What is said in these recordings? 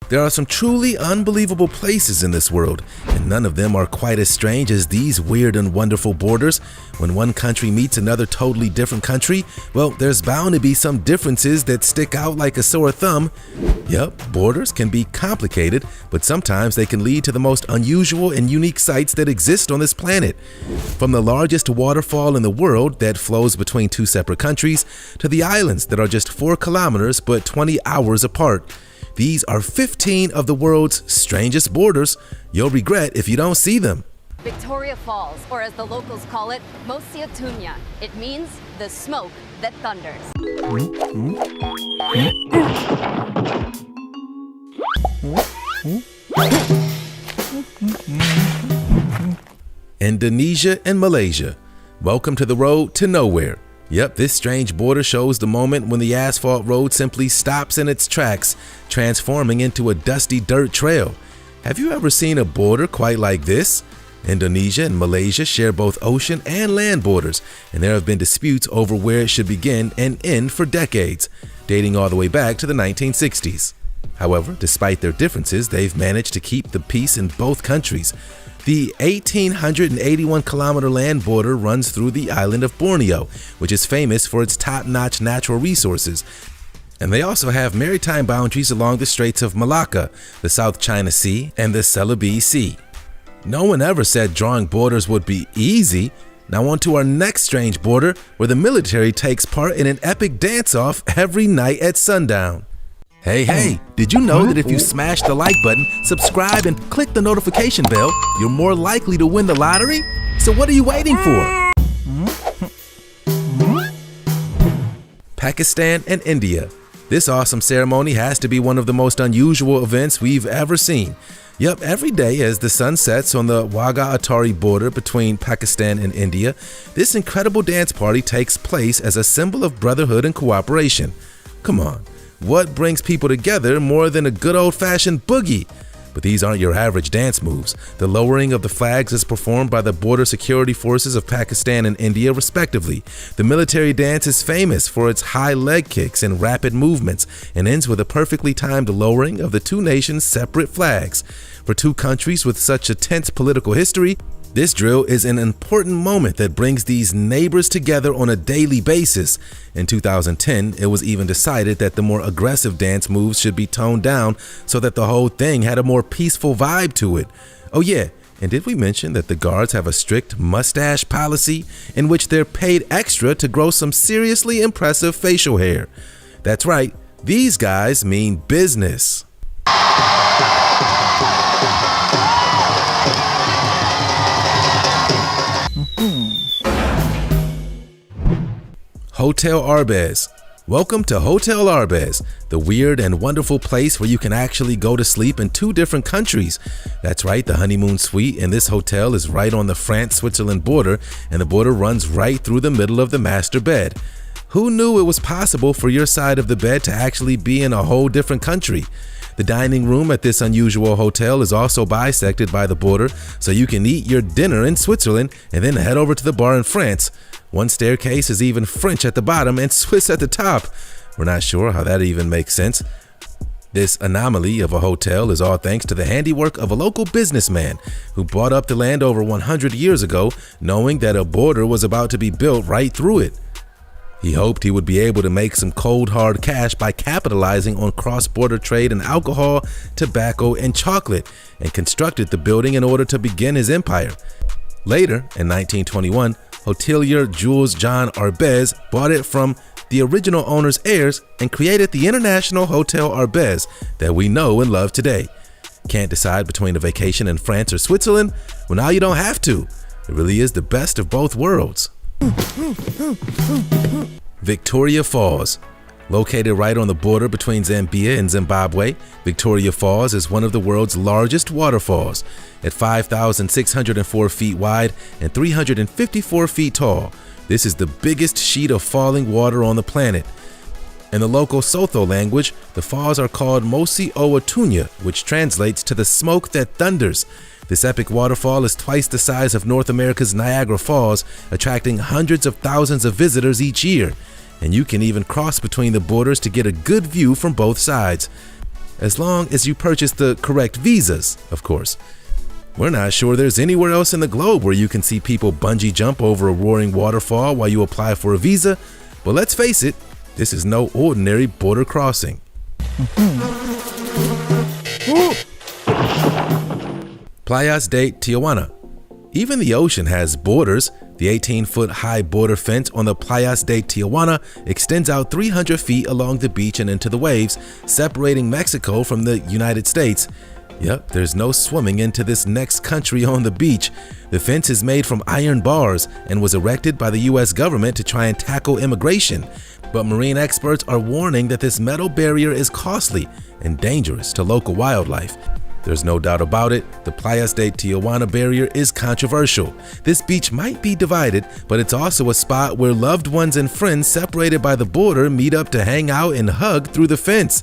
There are some truly unbelievable places in this world, and none of them are quite as strange as these weird and wonderful borders. When one country meets another totally different country, well, there's bound to be some differences that stick out like a sore thumb. Yep, borders can be complicated, but sometimes they can lead to the most unusual and unique sights that exist on this planet. From the largest waterfall in the world that flows between two separate countries, to the islands that are just 4 kilometers but 20 hours apart. These are 15 of the world's strangest borders. You'll regret if you don't see them. Victoria Falls, or as the locals call it, Mosiatunya. It means the smoke that thunders. Indonesia and Malaysia. Welcome to the road to nowhere. Yep, this strange border shows the moment when the asphalt road simply stops in its tracks, transforming into a dusty dirt trail. Have you ever seen a border quite like this? Indonesia and Malaysia share both ocean and land borders, and there have been disputes over where it should begin and end for decades, dating all the way back to the 1960s. However, despite their differences, they've managed to keep the peace in both countries. The 1,881-kilometer land border runs through the island of Borneo, which is famous for its top-notch natural resources. And they also have maritime boundaries along the Straits of Malacca, the South China Sea, and the Celebes Sea. No one ever said drawing borders would be easy. Now on to our next strange border, where the military takes part in an epic dance-off every night at sundown. Hey, did you know that if you smash the like button, subscribe, and click the notification bell, you're more likely to win the lottery? So what are you waiting for? Pakistan and India. This awesome ceremony has to be one of the most unusual events we've ever seen. Yup, every day as the sun sets on the Wagah-Atari border between Pakistan and India, this incredible dance party takes place as a symbol of brotherhood and cooperation. Come on. What brings people together more than a good old-fashioned boogie? But these aren't your average dance moves. The lowering of the flags is performed by the border security forces of Pakistan and India respectively. The military dance is famous for its high leg kicks and rapid movements, and ends with a perfectly timed lowering of the two nations' separate flags. For two countries with such a tense political history, this drill is an important moment that brings these neighbors together on a daily basis. In 2010, it was even decided that the more aggressive dance moves should be toned down so that the whole thing had a more peaceful vibe to it. Oh yeah, and did we mention that the guards have a strict mustache policy in which they're paid extra to grow some seriously impressive facial hair? That's right, these guys mean business. Hotel Arbez. Welcome to Hotel Arbez, the weird and wonderful place where you can actually go to sleep in 2 different countries. That's right, the honeymoon suite in this hotel is right on the France-Switzerland border, and the border runs right through the middle of the master bed. Who knew it was possible for your side of the bed to actually be in a whole different country? The dining room at this unusual hotel is also bisected by the border, so you can eat your dinner in Switzerland and then head over to the bar in France. One staircase is even French at the bottom and Swiss at the top. We're not sure how that even makes sense. This anomaly of a hotel is all thanks to the handiwork of a local businessman who bought up the land over 100 years ago, knowing that a border was about to be built right through it. He hoped he would be able to make some cold hard cash by capitalizing on cross-border trade in alcohol, tobacco, and chocolate, and constructed the building in order to begin his empire. Later, in 1921, hotelier Jules John Arbez bought it from the original owner's heirs and created the International Hotel Arbez that we know and love today. Can't decide between a vacation in France or Switzerland? Well, now you don't have to. It really is the best of both worlds. Victoria Falls. Located right on the border between Zambia and Zimbabwe, Victoria Falls is one of the world's largest waterfalls. At 5,604 feet wide and 354 feet tall, this is the biggest sheet of falling water on the planet. In the local Sotho language, the falls are called Mosi Oatunya, which translates to the smoke that thunders. This epic waterfall is twice the size of North America's Niagara Falls, attracting hundreds of thousands of visitors each year. And you can even cross between the borders to get a good view from both sides. as long as you purchase the correct visas, of course. We're not sure there's anywhere else in the globe where you can see people bungee jump over a roaring waterfall while you apply for a visa, but let's face it, this is no ordinary border crossing. Playas de Tijuana. Even the ocean has borders. The 18-foot high border fence on the Playas de Tijuana extends out 300 feet along the beach and into the waves, separating Mexico from the United States. Yep, there's no swimming into this next country on the beach. The fence is made from iron bars and was erected by the US government to try and tackle immigration. But marine experts are warning that this metal barrier is costly and dangerous to local wildlife. There's no doubt about it, the Playas de Tijuana barrier is controversial. This beach might be divided, but it's also a spot where loved ones and friends separated by the border meet up to hang out and hug through the fence.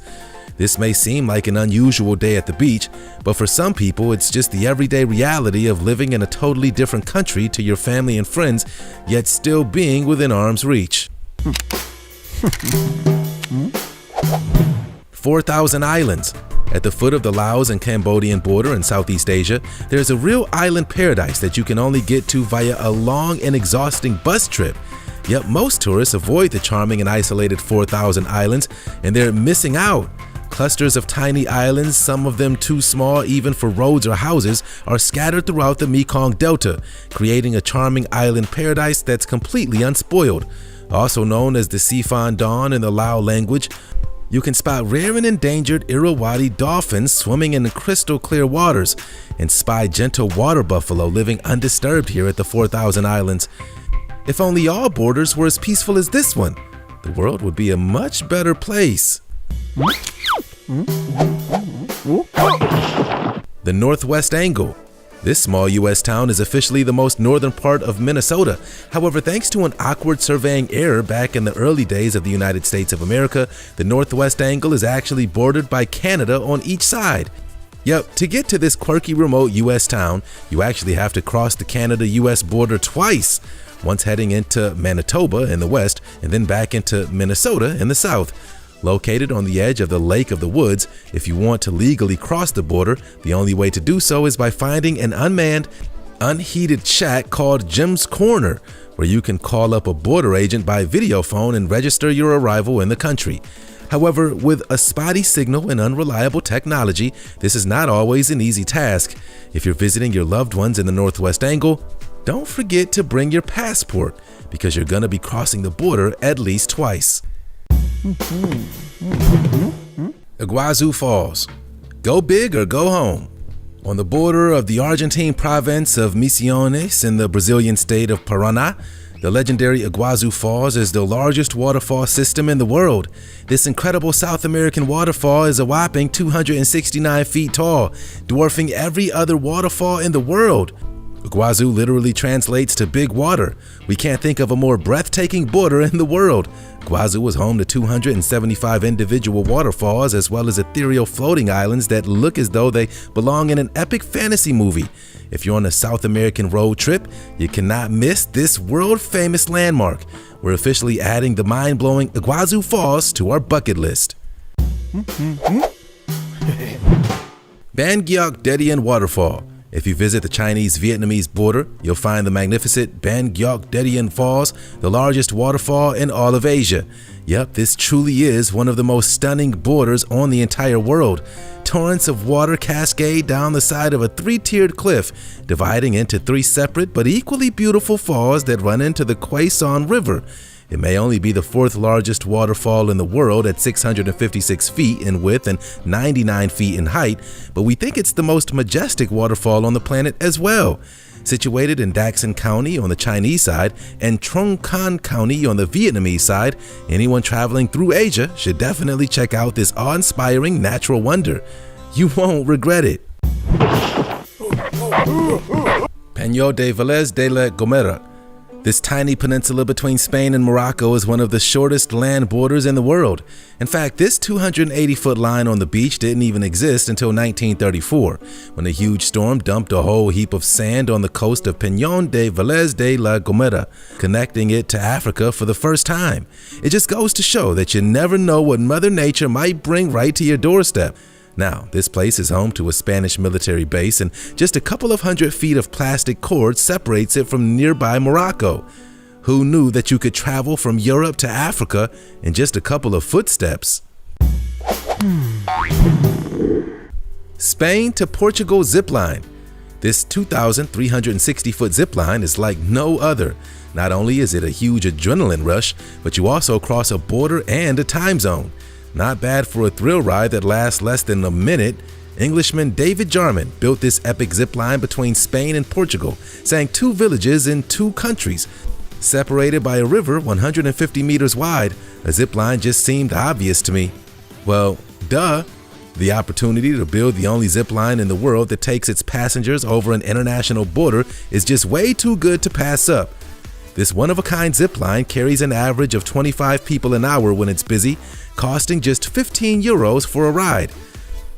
This may seem like an unusual day at the beach, but for some people it's just the everyday reality of living in a totally different country to your family and friends, yet still being within arm's reach. 4,000 islands. At the foot of the Laos and Cambodian border in Southeast Asia, there's a real island paradise that you can only get to via a long and exhausting bus trip. Yet most tourists avoid the charming and isolated 4,000 islands, and they're missing out. Clusters of tiny islands, some of them too small even for roads or houses, are scattered throughout the Mekong Delta, creating a charming island paradise that's completely unspoiled. Also known as the Sifan Dawn in the Lao language, you can spot rare and endangered Irrawaddy dolphins swimming in crystal clear waters and spy gentle water buffalo living undisturbed here at the 4,000 islands. If only all borders were as peaceful as this one, the world would be a much better place. The Northwest Angle. This small U.S. town is officially the most northern part of Minnesota. However, thanks to an awkward surveying error back in the early days of the United States of America, the Northwest Angle is actually bordered by Canada on each side. Yep, to get to this quirky remote U.S. town, you actually have to cross the Canada-U.S. border twice, once heading into Manitoba in the west and then back into Minnesota in the south. Located on the edge of the Lake of the Woods, if you want to legally cross the border, the only way to do so is by finding an unmanned, unheated shack called Jim's Corner, where you can call up a border agent by video phone and register your arrival in the country. However, with a spotty signal and unreliable technology, this is not always an easy task. If you're visiting your loved ones in the Northwest Angle, don't forget to bring your passport, because you're going to be crossing the border at least twice. Iguazu Falls. Go big or go home. On the border of the Argentine province of Misiones in the Brazilian state of Paraná, the legendary Iguazu Falls is the largest waterfall system in the world. This incredible South American waterfall is a whopping 269 feet tall, dwarfing every other waterfall in the world. Iguazu literally translates to big water. We can't think of a more breathtaking border in the world. Iguazu was home to 275 individual waterfalls as well as ethereal floating islands that look as though they belong in an epic fantasy movie. If you're on a South American road trip, you cannot miss this world-famous landmark. We're officially adding the mind-blowing Iguazu Falls to our bucket list. Ban Gyeok Dedian Waterfall. If you visit the Chinese-Vietnamese border, you'll find the magnificent Ban Gyeok Dedian Falls, the largest waterfall in all of Asia. Yep, this truly is one of the most stunning borders on the entire world. Torrents of water cascade down the side of a three-tiered cliff, dividing into three separate but equally beautiful falls that run into the Kwe Son River. It may only be the fourth largest waterfall in the world at 656 feet in width and 99 feet in height, but we think it's the most majestic waterfall on the planet as well. Situated in Daxin County on the Chinese side and Trong Can County on the Vietnamese side, anyone traveling through Asia should definitely check out this awe-inspiring natural wonder. You won't regret it. Peñón de Vélez de la Gomera. This tiny peninsula between Spain and Morocco is one of the shortest land borders in the world. In fact, this 280-foot line on the beach didn't even exist until 1934, when a huge storm dumped a whole heap of sand on the coast of Peñón de Vélez de la Gomera, connecting it to Africa for the first time. It just goes to show that you never know what Mother Nature might bring right to your doorstep. Now, this place is home to a Spanish military base, and just a couple of 100 feet of plastic cord separates it from nearby Morocco. Who knew that you could travel from Europe to Africa in just a couple of footsteps? Spain to Portugal zipline. This 2,360-foot zipline is like no other. Not only is it a huge adrenaline rush, but you also cross a border and a time zone. Not bad for a thrill ride that lasts less than a minute. Englishman David Jarman built this epic zipline between Spain and Portugal, saying 2 villages in 2 countries. Separated by a river 150 meters wide, a zipline just seemed obvious to me. Well, duh. The opportunity to build the only zipline in the world that takes its passengers over an international border is just way too good to pass up. This one-of-a-kind zipline carries an average of 25 people an hour when it's busy, costing just 15 euros for a ride.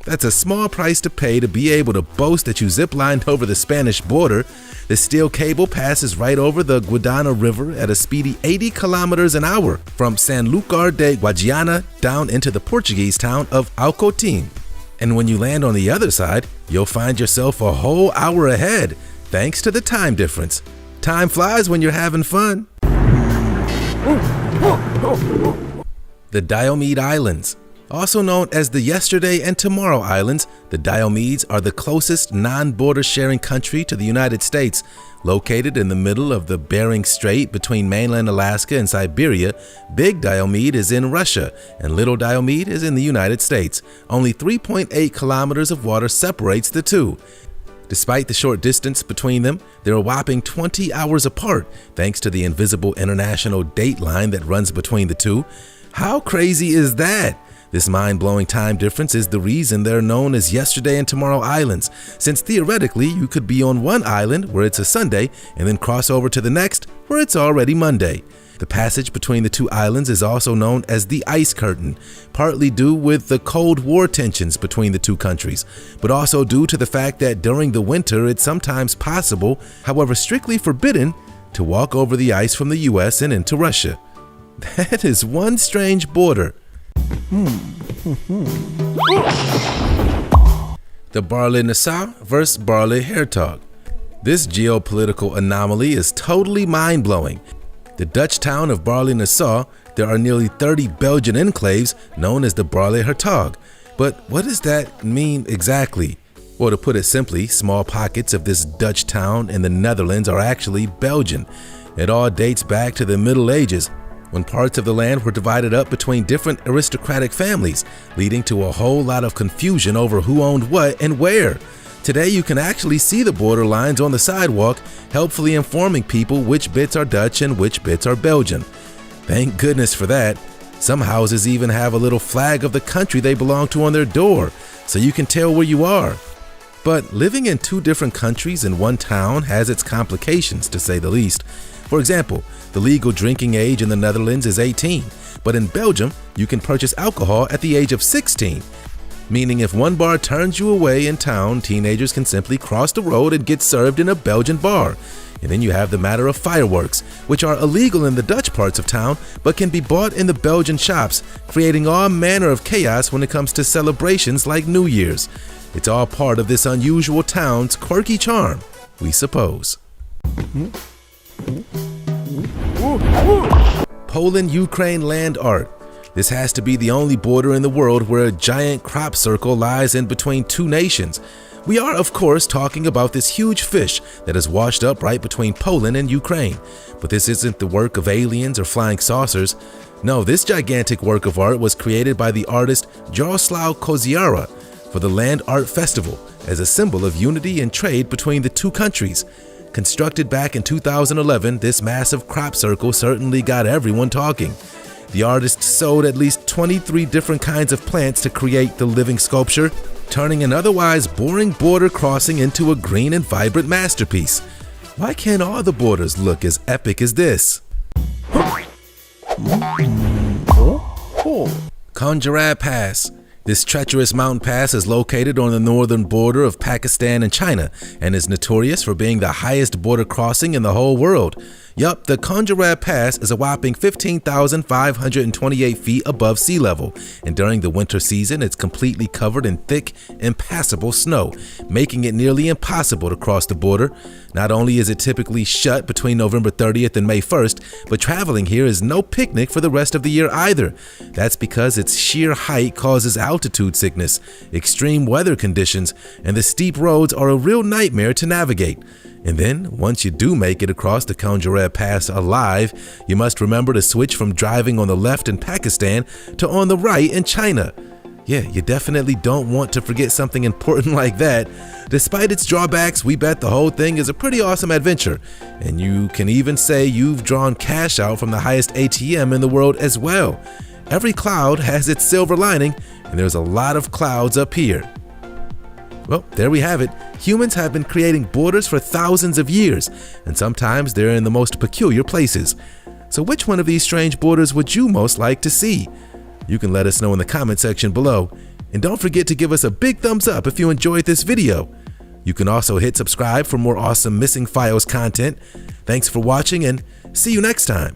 That's a small price to pay to be able to boast that you ziplined over the Spanish border. The steel cable passes right over the Guadiana River at a speedy 80 kilometers an hour from Sanlúcar de Guadiana down into the Portuguese town of Alcotim. And when you land on the other side, you'll find yourself a whole hour ahead, thanks to the time difference. Time flies when you're having fun. The Diomede Islands. Also known as the Yesterday and Tomorrow Islands, the Diomedes are the closest non-border sharing country to the United States. Located in the middle of the Bering Strait between mainland Alaska and Siberia, Big Diomede is in Russia and Little Diomede is in the United States. Only 3.8 kilometers of water separates the two. Despite the short distance between them, they're a whopping 20 hours apart thanks to the invisible international date line that runs between the two. How crazy is that? This mind-blowing time difference is the reason they're known as Yesterday and Tomorrow Islands, since theoretically you could be on one island where it's a Sunday and then cross over to the next where it's already Monday. The passage between the two islands is also known as the Ice Curtain, partly due with the Cold War tensions between the two countries, but also due to the fact that during the winter it's sometimes possible, however strictly forbidden, to walk over the ice from the US and into Russia. That is one strange border. The Barley-Nassau versus Barley-Hertog. This geopolitical anomaly is totally mind-blowing. The Dutch town of Barley-Nassau, there are nearly 30 Belgian enclaves known as the Barley-Hertog. But what does that mean exactly? Well, to put it simply, small pockets of this Dutch town in the Netherlands are actually Belgian. It all dates back to the Middle Ages, when parts of the land were divided up between different aristocratic families, leading to a whole lot of confusion over who owned what and where. Today you can actually see the border lines on the sidewalk, helpfully informing people which bits are Dutch and which bits are Belgian. Thank goodness for that. Some houses even have a little flag of the country they belong to on their door, so you can tell where you are. But living in 2 different countries in one town has its complications, to say the least. For example, the legal drinking age in the Netherlands is 18, but in Belgium, you can purchase alcohol at the age of 16. Meaning if one bar turns you away in town, teenagers can simply cross the road and get served in a Belgian bar. And then you have the matter of fireworks, which are illegal in the Dutch parts of town, but can be bought in the Belgian shops, creating all manner of chaos when it comes to celebrations like New Year's. It's all part of this unusual town's quirky charm, we suppose. Poland-Ukraine land art. This has to be the only border in the world where a giant crop circle lies in between 2 nations. We are, of course, talking about this huge fish that is washed up right between Poland and Ukraine. But this isn't the work of aliens or flying saucers. No, this gigantic work of art was created by the artist Jaroslaw Koziara for the Land Art Festival as a symbol of unity and trade between the 2 countries. Constructed back in 2011, this massive crop circle certainly got everyone talking. The artist sowed at least 23 different kinds of plants to create the living sculpture, turning an otherwise boring border crossing into a green and vibrant masterpiece. Why can't all the borders look as epic as this? Conjarab Pass. This treacherous mountain pass is located on the northern border of Pakistan and China and is notorious for being the highest border crossing in the whole world. Yup, the Congerab Pass is a whopping 15,528 feet above sea level, and during the winter season, it's completely covered in thick, impassable snow, making it nearly impossible to cross the border. Not only is it typically shut between November 30th and May 1st, but traveling here is no picnic for the rest of the year either. That's because its sheer height causes altitude sickness, extreme weather conditions, and the steep roads are a real nightmare to navigate. And then, once you do make it across the Congerab Pass alive, you must remember to switch from driving on the left in Pakistan to on the right in China. Yeah, you definitely don't want to forget something important like that. Despite its drawbacks, we bet the whole thing is a pretty awesome adventure. And you can even say you've drawn cash out from the highest ATM in the world as well. Every cloud has its silver lining, and there's a lot of clouds up here. Well, there we have it. Humans have been creating borders for thousands of years, and sometimes they're in the most peculiar places. So which one of these strange borders would you most like to see? You can let us know in the comment section below. And don't forget to give us a big thumbs up if you enjoyed this video. You can also hit subscribe for more awesome Missing Files content. Thanks for watching, and see you next time.